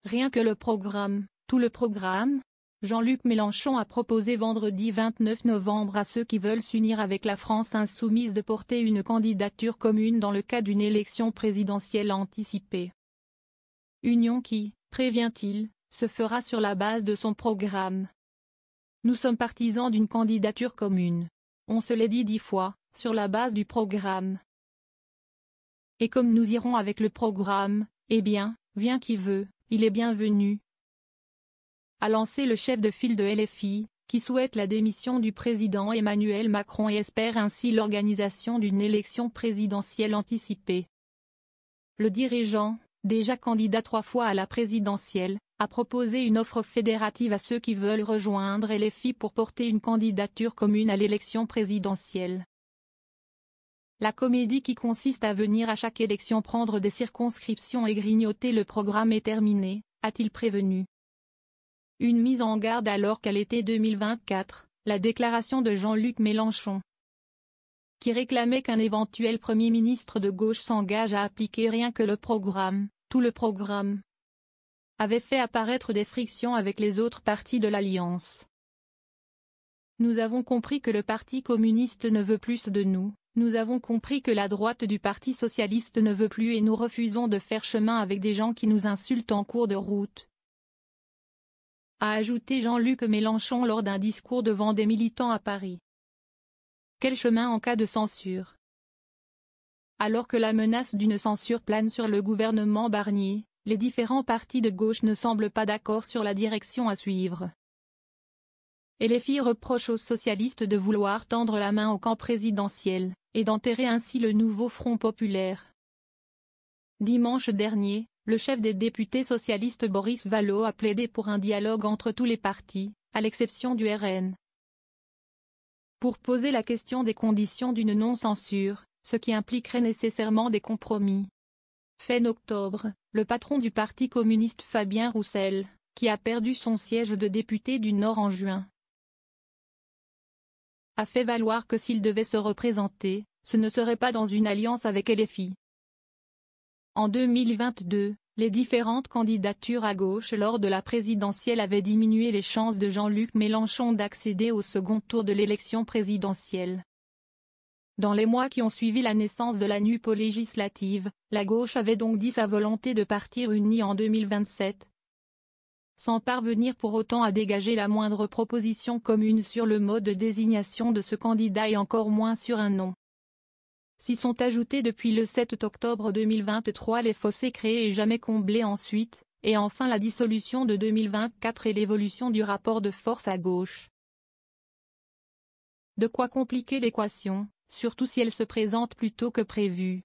Rien que le programme, tout le programme. Jean-Luc Mélenchon a proposé vendredi 29 novembre à ceux qui veulent s'unir avec la France insoumise de porter une candidature commune dans le cas d'une élection présidentielle anticipée. Union qui, prévient-il, se fera sur la base de son programme. Nous sommes partisans d'une candidature commune. On se l'est dit 10 fois, sur la base du programme. Et comme nous irons avec le programme, eh bien, vient qui veut, il est bienvenu, a lancé le chef de file de LFI, qui souhaite la démission du président Emmanuel Macron et espère ainsi l'organisation d'une élection présidentielle anticipée. Le dirigeant, déjà candidat 3 fois à la présidentielle, a proposé une offre fédérative à ceux qui veulent rejoindre LFI pour porter une candidature commune à l'élection présidentielle. La comédie qui consiste à venir à chaque élection prendre des circonscriptions et grignoter le programme est terminée, a-t-il prévenu. Une mise en garde alors qu'à l'été 2024, la déclaration de Jean-Luc Mélenchon, qui réclamait qu'un éventuel Premier ministre de gauche s'engage à appliquer rien que le programme, tout le programme, avait fait apparaître des frictions avec les autres partis de l'Alliance. Nous avons compris que le Parti communiste ne veut plus de nous, nous avons compris que la droite du Parti socialiste ne veut plus et nous refusons de faire chemin avec des gens qui nous insultent en cours de route, a ajouté Jean-Luc Mélenchon lors d'un discours devant des militants à Paris. Quel chemin en cas de censure? Alors que la menace d'une censure plane sur le gouvernement Barnier, les différents partis de gauche ne semblent pas d'accord sur la direction à suivre. LFI reproche aux socialistes de vouloir tendre la main au camp présidentiel, et d'enterrer ainsi le nouveau Front populaire. Dimanche dernier, le chef des députés socialistes Boris Vallaud a plaidé pour un dialogue entre tous les partis, à l'exception du RN, pour poser la question des conditions d'une non-censure, ce qui impliquerait nécessairement des compromis. Fin octobre, le patron du Parti communiste Fabien Roussel, qui a perdu son siège de député du Nord en juin, a fait valoir que s'il devait se représenter, ce ne serait pas dans une alliance avec LFI. En 2022, les différentes candidatures à gauche lors de la présidentielle avaient diminué les chances de Jean-Luc Mélenchon d'accéder au second tour de l'élection présidentielle. Dans les mois qui ont suivi la naissance de la NUP aux législatives, la gauche avait donc dit sa volonté de partir unie en 2027, sans parvenir pour autant à dégager la moindre proposition commune sur le mode de désignation de ce candidat et encore moins sur un nom. S'y sont ajoutés depuis le 7 octobre 2023 les fossés créés et jamais comblés ensuite, et enfin la dissolution de 2024 et l'évolution du rapport de force à gauche. De quoi compliquer l'équation, surtout si elle se présente plus tôt que prévu.